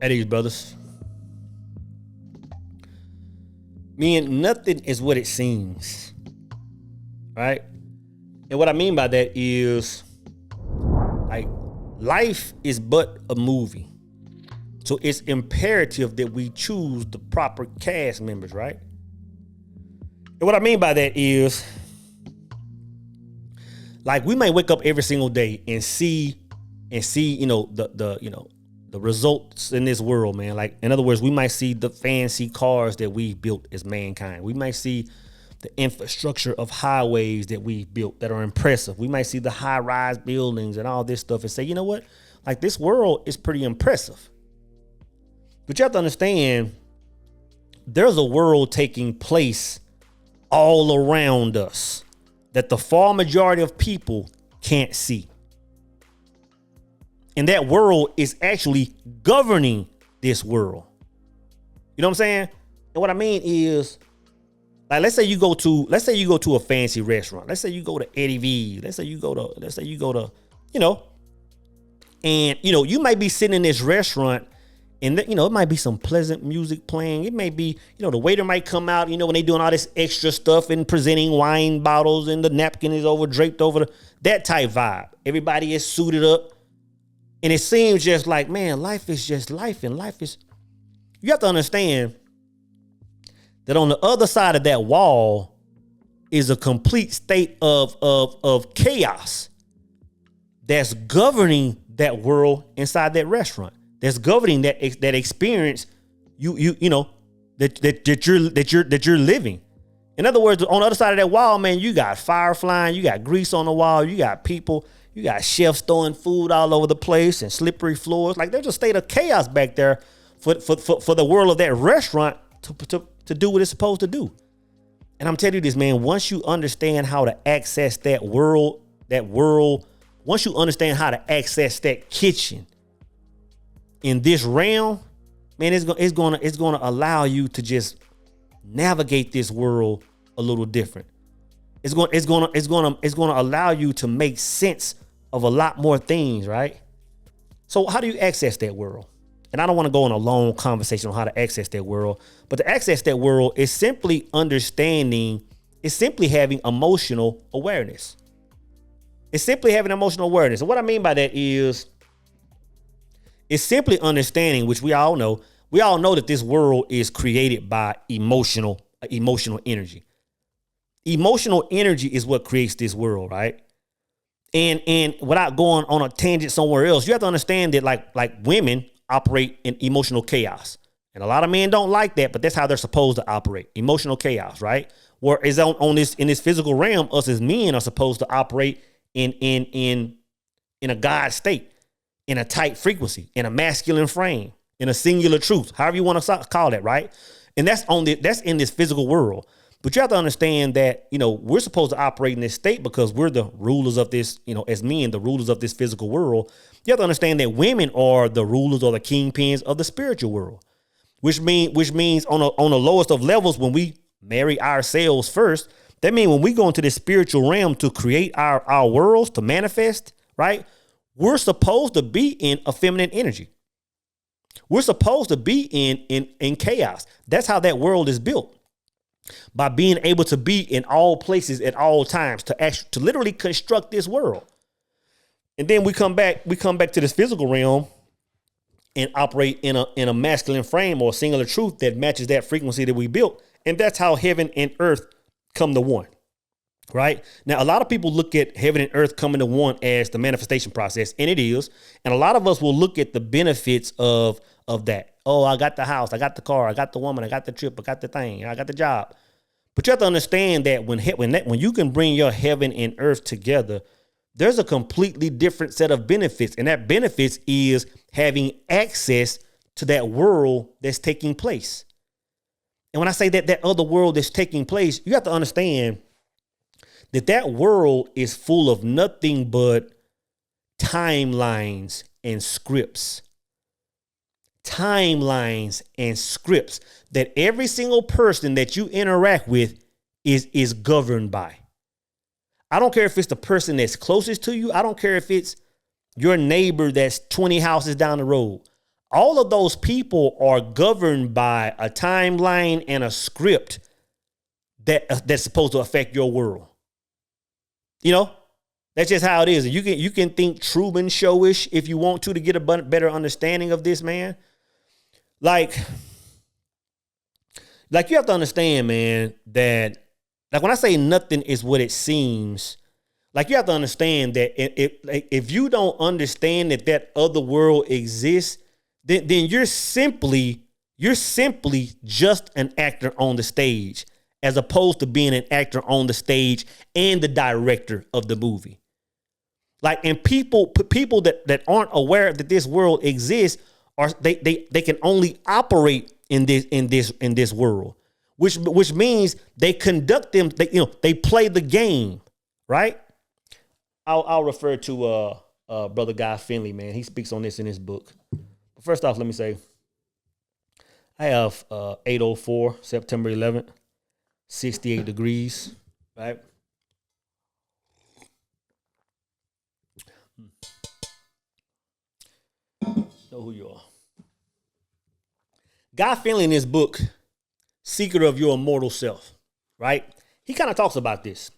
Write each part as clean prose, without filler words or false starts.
At these brothers. Meaning nothing is what it seems. Right? And what I mean by that is, like, life is but a movie. So it's imperative that we choose the proper cast members, right? And what I mean by that is, like, we may wake up every single day and see, the results in this world, man. Like, in other words, we might see the fancy cars that we built as mankind. We might see the infrastructure of highways that we built that are impressive. We might see the high-rise buildings and all this stuff and say, you know what? Like, this world is pretty impressive. But you have to understand, there's a world taking place all around us that the far majority of people can't see. And that world is actually governing this world. You know what I'm saying? And what I mean is, like, let's say you go to a fancy restaurant. Let's say you go to Eddie V's. Let's say you go to, and you might be sitting in this restaurant, and it might be some pleasant music playing. It may be, the waiter might come out, when they doing all this extra stuff and presenting wine bottles and the napkin is draped over that type vibe. Everybody is suited up. And it seems just like, man, life is just life, and life is, you have to understand that on the other side of that wall is a complete state of chaos that's governing that world inside that restaurant. That's governing that experience that you're living. In other words, on the other side of that wall, man, you got fire flying, you got grease on the wall, you got people, you got chefs throwing food all over the place and slippery floors. Like, there's a state of chaos back there for the world of that restaurant to do what it's supposed to do. And I'm telling you this, man, once you understand how to access that world, once you understand how to access that kitchen in this realm, man, it's gonna allow you to just navigate this world a little different. It's gonna allow you to make sense of a lot more things, right? So how do you access that world? And I don't want to go on a long conversation on how to access that world, but to access that world is simply understanding, it's simply having emotional awareness. It's simply having emotional awareness. And what I mean by that is, it's simply understanding, which we all know that this world is created by emotional energy. Emotional energy is what creates this world, right? And without going on a tangent somewhere else, you have to understand that like women operate in emotional chaos. And a lot of men don't like that, but that's how they're supposed to operate. Emotional chaos, right? Whereas in this physical realm, us as men are supposed to operate in a God state, in a tight frequency, in a masculine frame, in a singular truth, however you want to call that, right? And that's in this physical world. But you have to understand that, we're supposed to operate in this state because we're the rulers of this, as men, the rulers of this physical world. You have to understand that women are the rulers or the kingpins of the spiritual world, which means on the lowest of levels, when we marry ourselves first, that means when we go into this spiritual realm to create our worlds, to manifest, right? We're supposed to be in a feminine energy. We're supposed to be in chaos. That's how that world is built. By being able to be in all places at all times to literally construct this world. And then we come back to this physical realm and operate in a masculine frame or a singular truth that matches that frequency that we built. And that's how heaven and earth come to one. Right? Now, a lot of people look at heaven and earth coming to one as the manifestation process, and it is. And a lot of us will look at the benefits of that. Oh, I got the house, I got the car, I got the woman, I got the trip, I got the thing, I got the job. But you have to understand that when you can bring your heaven and earth together, there's a completely different set of benefits. And that benefits is having access to that world that's taking place. And when I say that other world that's taking place, you have to understand that world is full of nothing but timelines and scripts. Timelines and scripts that every single person that you interact with is governed by. I don't care if it's the person that's closest to you. I don't care if it's your neighbor that's 20 houses down the road. All of those people are governed by a timeline and a script that's supposed to affect your world. You know, that's just how it is. And you can think Truman Showish if you want to get a better understanding of this, man. Like you have to understand, man, that like when I say nothing is what it seems, like you have to understand that if you don't understand that other world exists, then you're simply just an actor on the stage, as opposed to being an actor on the stage and the director of the movie. Like, and people that aren't aware that this world exists they can only operate in this world, which means they conduct them. They play the game, right? I'll refer to brother Guy Finley, man. He speaks on this in his book. But first off, let me say, I have 8:04 September 11th, 68 degrees, right? Know who you are. Guy Finley in his book, Secret of Your Immortal Self, right? He kind of talks about this.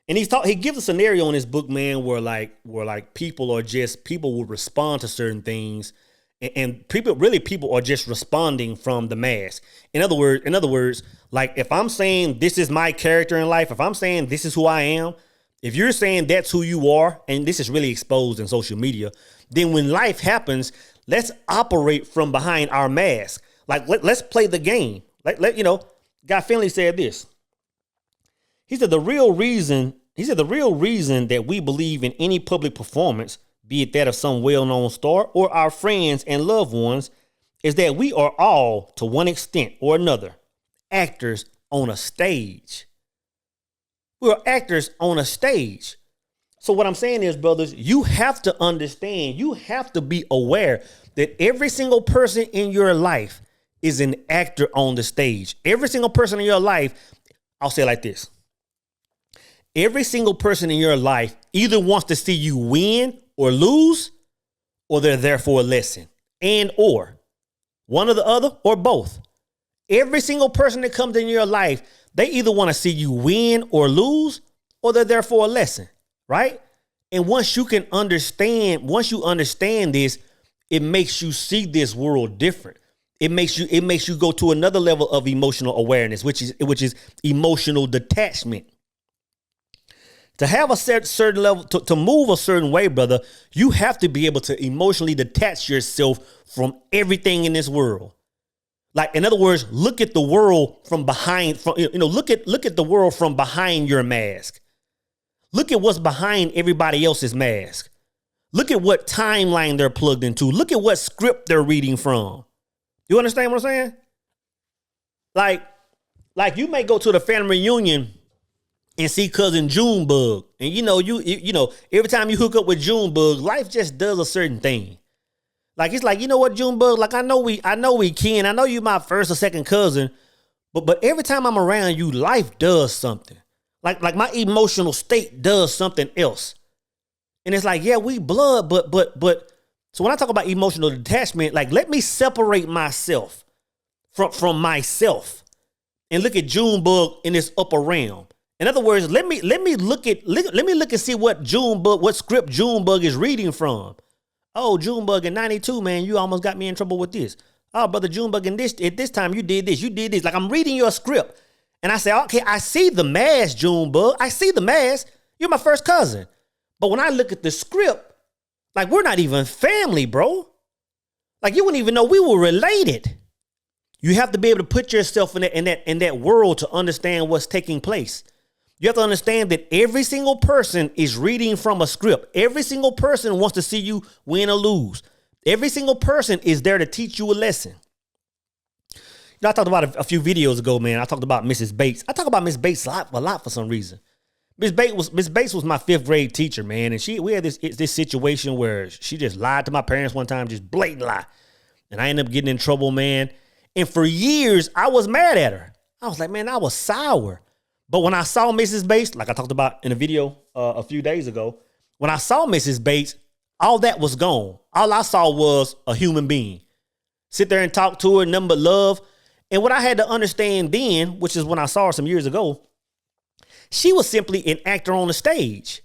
And he gives a scenario in his book, man, where people will respond to certain things, and people are just responding from the mask. In other words, like if I'm saying this is my character in life, if I'm saying this is who I am, if you're saying that's who you are, and this is really exposed in social media, then when life happens, let's operate from behind our mask. Like let's play the game. Guy Finley said this. He said the real reason that we believe in any public performance, be it that of some well-known star or our friends and loved ones, is that we are all, to one extent or another, actors on a stage. We are actors on a stage. So what I'm saying is, brothers, you have to understand, you have to be aware that every single person in your life is an actor on the stage. Every single person in your life, I'll say it like this. Every single person in your life either wants to see you win or lose, or they're there for a lesson, or one or the other, or both. Every single person that comes in your life, they either want to see you win or lose, or they're there for a lesson, right? And once you understand this, it makes you see this world different. It makes you go to another level of emotional awareness, which is emotional detachment. To have a certain level, to move a certain way, brother, you have to be able to emotionally detach yourself from everything in this world. Like, in other words, look at the world from behind. Look at the world from behind your mask. Look at what's behind everybody else's mask. Look at what timeline they're plugged into. Look at what script they're reading from. You understand what I'm saying? Like you may go to the family reunion and see cousin Junebug, and you know every time you hook up with Junebug, life just does a certain thing. Like it's like, you know what, Junebug? Like I know we kin. I know you my first or second cousin, but every time I'm around you, life does something. Like my emotional state does something else. And it's like, yeah, we blood, but so when I talk about emotional detachment, like let me separate myself from myself and look at Junebug in this upper realm. In other words, let me look and see what script Junebug is reading from. Oh, Junebug in 92, man, you almost got me in trouble with this. Oh, brother Junebug, at this time you did this. Like I'm reading your script. And I say, okay, I see the mask, Junebug. I see the mask. You're my first cousin. But when I look at the script, like we're not even family, bro. Like you wouldn't even know we were related. You have to be able to put yourself in that world to understand what's taking place. You have to understand that every single person is reading from a script. Every single person wants to see you win or lose. Every single person is there to teach you a lesson. I talked about it a few videos ago, man. I talked about Mrs. Bates. I talk about Miss Bates a lot for some reason. Miss Bates was my 5th grade teacher, man. And we had this situation where she just lied to my parents one time, just blatant lie. And I ended up getting in trouble, man. And for years, I was mad at her. I was like, man, I was sour. But when I saw Mrs. Bates, like I talked about in a video a few days ago, when I saw Mrs. Bates, All that was gone. All I saw was a human being. Sit there and talk to her, nothing but love. And what I had to understand then, which is when I saw her some years ago, she was simply an actor on the stage.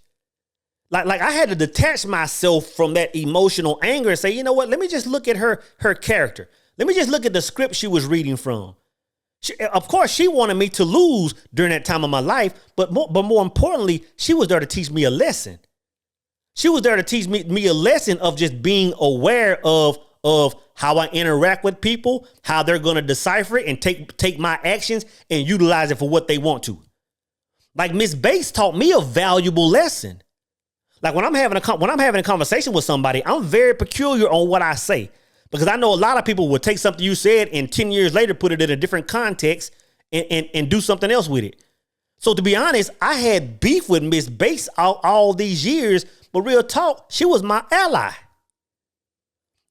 Like I had to detach myself from that emotional anger and say, you know what? Let me just look at her character. Let me just look at the script she was reading from. Of course, she wanted me to lose during that time of my life, but more importantly, she was there to teach me a lesson. She was there to teach me a lesson of just being aware of how I interact with people, how they're going to decipher it and take my actions and utilize it for what they want to. Like Miss Bates taught me a valuable lesson. Like when I'm having a conversation with somebody, I'm very peculiar on what I say, because I know a lot of people will take something you said and 10 years later put it in a different context and do something else with it. So to be honest, I had beef with Miss Bates all these years, but real talk, she was my ally.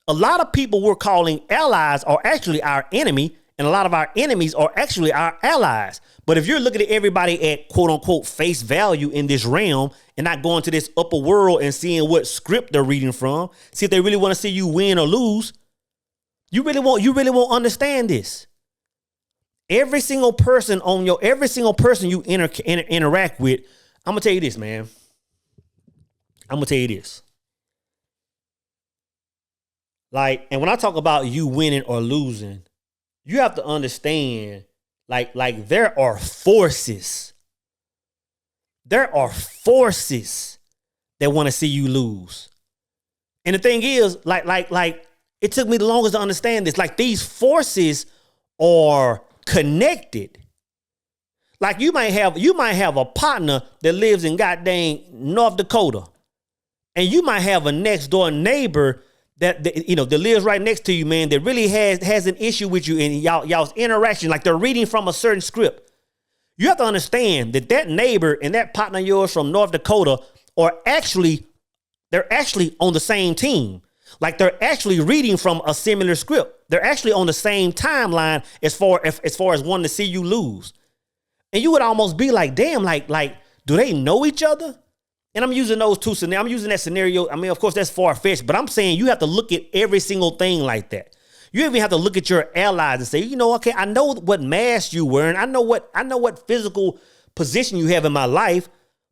A lot of people we're calling allies are actually our enemy, and a lot of our enemies are actually our allies. But if you're looking at everybody at quote unquote face value in this realm and not going to this upper world and seeing what script they're reading from, see if they really want to see you win or lose, you really won't understand this. Every single person you interact with, I'm gonna tell you this, man. I'm gonna tell you this. Like, and when I talk about you winning or losing, you have to understand, like there are forces. There are forces that want to see you lose. And the thing is, like it took me the longest to understand this. Like these forces are connected. Like you might have a partner that lives in goddamn North Dakota, and you might have a next door neighbor that lives right next to you, man, that really has an issue with you, and y'all's interaction, like they're reading from a certain script. You have to understand that neighbor and that partner of yours from North Dakota they're actually on the same team. Like they're actually reading from a similar script. They're actually on the same timeline as far as wanting to see you lose. And you would almost be like, damn, like do they know each other? And I'm using those two scenarios. I'm using that scenario. I mean, of course, that's far-fetched, but I'm saying you have to look at every single thing like that. You even have to look at your allies and say, you know, okay, I know what mask you're wearing. I know what physical position you have in my life,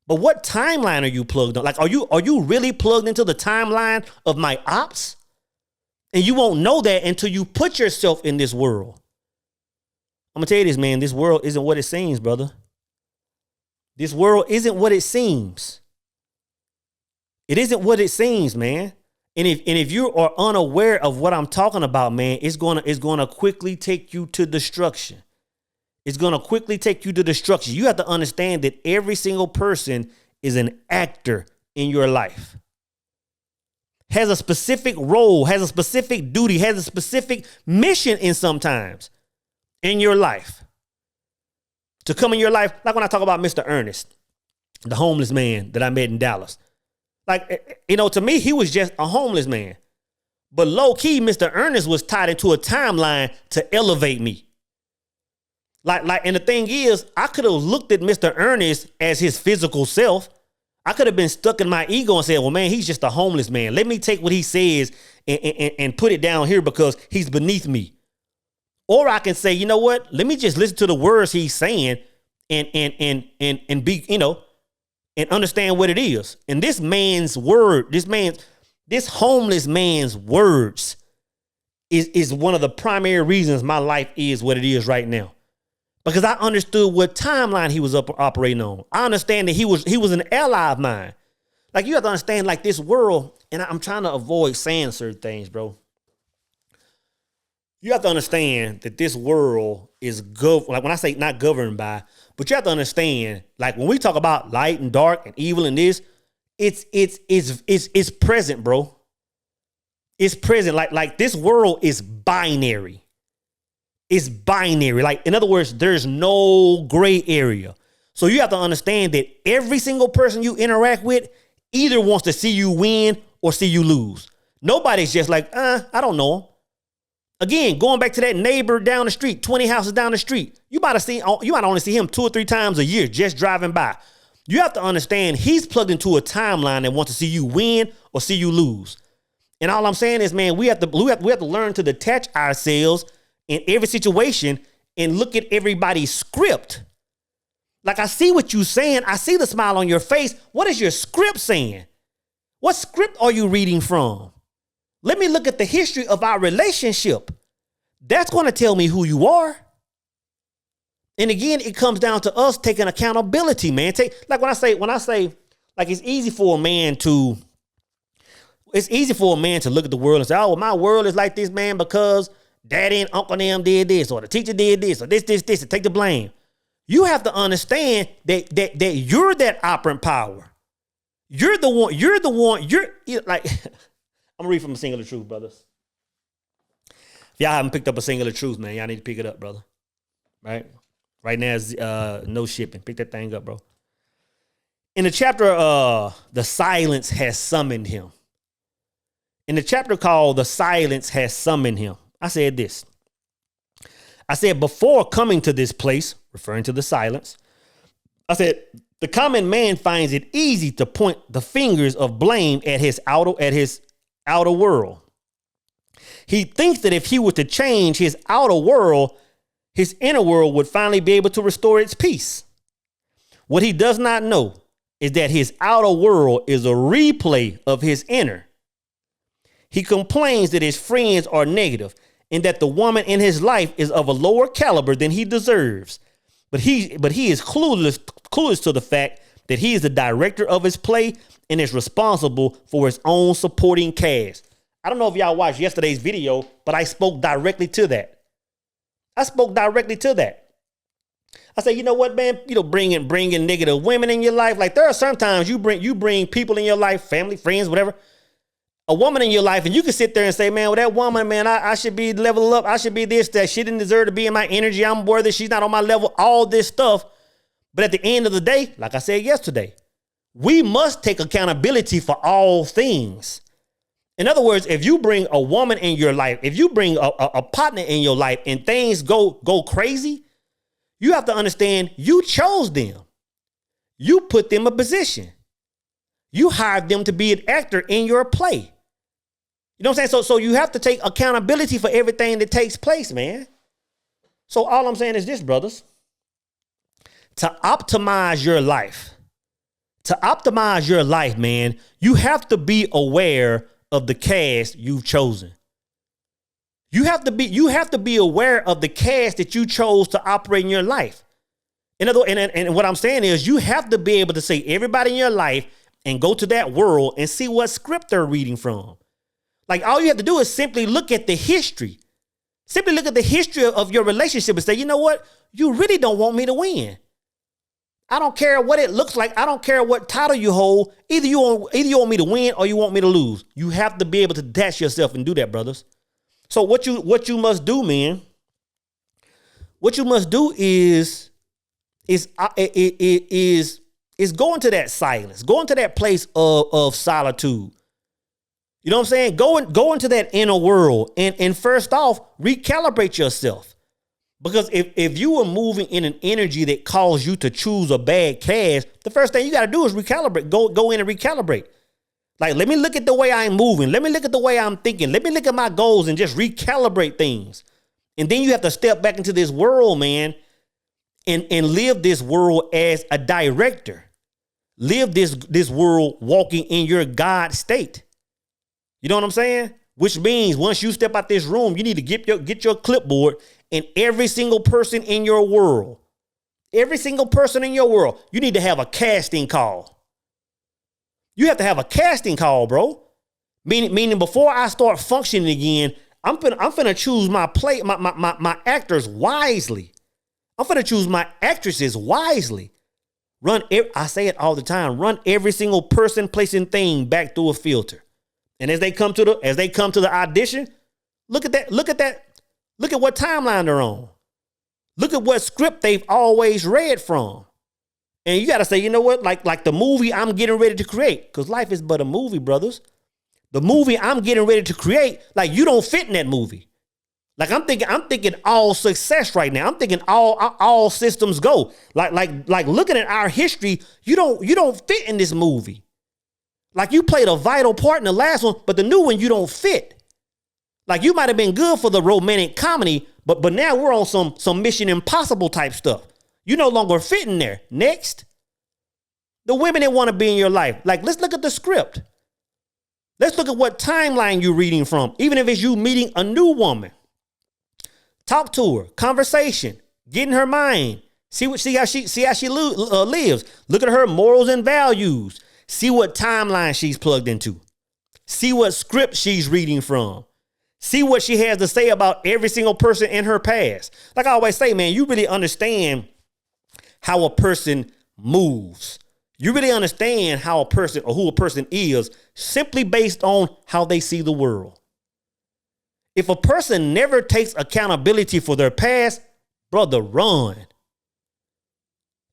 but what timeline are you plugged on? Like, are you really plugged into the timeline of my ops? And you won't know that until you put yourself in this world. I'm gonna tell you this, man. This world isn't what it seems, brother. This world isn't what it seems. It isn't what it seems, man. And if you are unaware of what I'm talking about, man, it's gonna quickly take you to destruction. It's gonna quickly take you to destruction. You have to understand that every single person is an actor in your life. Has a specific role, has a specific duty, has a specific mission sometimes in your life. To come in your life, like when I talk about Mr. Ernest, the homeless man that I met in Dallas. Like, to me, he was just a homeless man. But low key, Mr. Ernest was tied into a timeline to elevate me. And the thing is, I could have looked at Mr. Ernest as his physical self. I could have been stuck in my ego and said, well, man, he's just a homeless man. Let me take what he says and put it down here because he's beneath me. Or I can say, you know what? Let me just listen to the words he's saying and be, and understand what it is. And this homeless man's words is one of the primary reasons my life is what it is right now. Because I understood what timeline he was operating on. I understand that he was an ally of mine. Like, you have to understand, like, this world, and I'm trying to avoid saying certain things, bro. You have to understand that this world is like when I say not governed by, but you have to understand, like when we talk about light and dark and evil and this, it's present, bro. It's present. Like this world is binary. It's binary. Like, in other words, there's no gray area. So you have to understand that every single person you interact with either wants to see you win or see you lose. Nobody's just like, I don't know him. Again, going back to that neighbor down the street, 20 houses down the street, you might only see him 2 or 3 times a year just driving by. You have to understand he's plugged into a timeline that wants to see you win or see you lose. And all I'm saying is, man, we have to learn to detach ourselves in every situation and look at everybody's script. Like, I see what you're saying. I see the smile on your face. What is your script saying? What script are you reading from? Let me look at the history of our relationship. That's going to tell me who you are. And again, it comes down to us taking accountability, man. Like when I say, like, it's easy for a man to look at the world and say, oh, well, my world is like this, man, because daddy and uncle and them did this, or the teacher did this, or this, and take the blame. You have to understand that you're that operant power. You're the one, you're like, I'm gonna read from a Singular Truth, brothers. If y'all haven't picked up a Singular Truth, man, y'all need to pick it up, brother. Right? Right now is no shipping. Pick that thing up, bro. In the chapter, the silence has summoned him. In the chapter called The Silence Has Summoned Him, I said this. I said, before coming to this place, referring to the silence, I said, the common man finds it easy to point the fingers of blame at his outer world. He thinks that if he were to change his outer world, his inner world would finally be able to restore its peace. What he does not know is that his outer world is a replay of his inner. He complains that his friends are negative and that the woman in his life is of a lower caliber than he deserves. But he is clueless to the fact that he is the director of his play and is responsible for his own supporting cast. I don't know if y'all watched yesterday's video, but I spoke directly to that. I said, you know what, man? You know, bringing negative women in your life. Like, there are sometimes you bring people in your life, family, friends, whatever, a woman in your life, and you can sit there and say, man, well, that woman, man, I should be leveled up. I should be this, that. She didn't deserve to be in my energy. I'm worthy. She's not on my level, all this stuff. But at the end of the day, like I said yesterday, we must take accountability for all things. In other words, if you bring a woman in your life, if you bring a partner in your life and things go crazy, you have to understand you chose them. You put them in a position. You hired them to be an actor in your play. You know what I'm saying? So you have to take accountability for everything that takes place, man. So all I'm saying is this, brothers. To optimize your life, man, you have to be aware of the cast you've chosen. You have to be aware of the cast that you chose to operate in your life. And what I'm saying is you have to be able to say everybody in your life and go to that world and see what script they're reading from. Like, all you have to do is simply look at the history. Simply look at the history of your relationship and say, you know what? You really don't want me to win. I don't care what it looks like. I don't care what title you hold. Either you want me to win or you want me to lose. You have to be able to detach yourself and do that, brothers. So what you must do, man, what you must do is go into that silence, go into that place of solitude. You know what I'm saying? Go into that inner world and first off, recalibrate yourself. Because if you were moving in an energy that caused you to choose a bad cast, the first thing you got to do is recalibrate. Go in and recalibrate. Like, let me look at the way I'm moving. Let me look at the way I'm thinking. Let me look at my goals and just recalibrate things. And then you have to step back into this world, man, and live this world as a director. Live this world walking in your God state. You know what I'm saying? Which means once you step out this room, you need to get your clipboard, and every single person in your world, you need to have a casting call. You have to have a casting call, bro. Meaning before I start functioning again, I'm finna choose my actors wisely. I'm finna choose my actresses wisely. I say it all the time. Run every single person, place, and thing back through a filter. And as they come to the audition, look at that. Look at what timeline they're on. Look at what script they've always read from. And you got to say, you know what? Like the movie I'm getting ready to create, because life is but a movie, brothers. The movie I'm getting ready to create, like, you don't fit in that movie. Like I'm thinking all success right now. I'm thinking all systems go. Like looking at our history, you don't fit in this movie. Like you played a vital part in the last one, but the new one you don't fit. Like you might have been good for the romantic comedy, but now we're on some Mission Impossible type stuff. You no longer fit in there. Next. The women that want to be in your life. Like let's look at the script. Let's look at what timeline you're reading from, even if it's you meeting a new woman. Talk to her, conversation, get in her mind, see how she lives. Look at her morals and values. See what timeline she's plugged into. See what script she's reading from. See what she has to say about every single person in her past. Like I always say, man, you really understand how a person moves. You really understand how a person or who a person is simply based on how they see the world. If a person never takes accountability for their past, brother, run.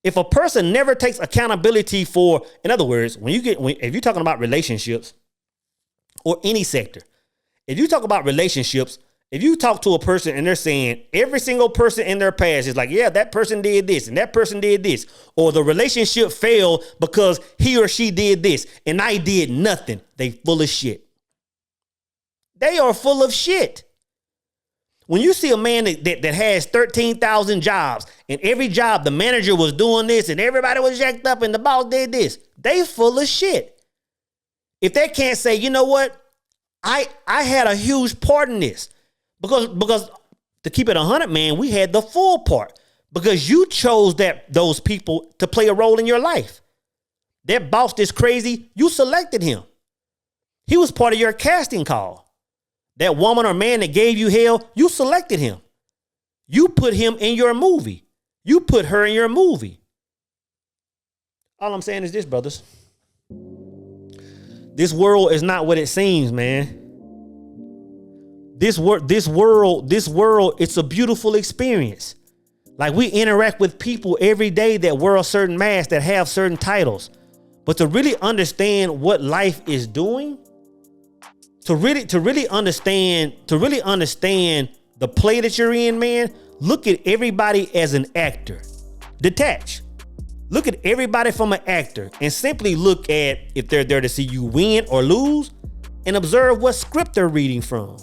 If a person never takes accountability for, in other words, if you're talking about relationships or any sector, if you talk about relationships, if you talk to a person and they're saying every single person in their past is like, yeah, that person did this and that person did this, or the relationship failed because he or she did this and I did nothing, they full of shit. They are full of shit. When you see a man that has 13,000 jobs and every job the manager was doing this and everybody was jacked up and the boss did this, they full of shit. If they can't say, you know what, I had a huge part in this because to keep it 100, man, we had the full part because you chose those people to play a role in your life. That boss is crazy. You selected him. He was part of your casting call. That woman or man that gave you hell, you selected him. You put him in your movie. You put her in your movie. All I'm saying is this, brothers. This world is not what it seems, man. This world, it's a beautiful experience. Like we interact with people every day that wear a certain mask, that have certain titles. But to really understand what life is doing, to really understand the play that you're in, man, look at everybody as an actor. Detach. Look at everybody from an actor and simply look at if they're there to see you win or lose and observe what script they're reading from.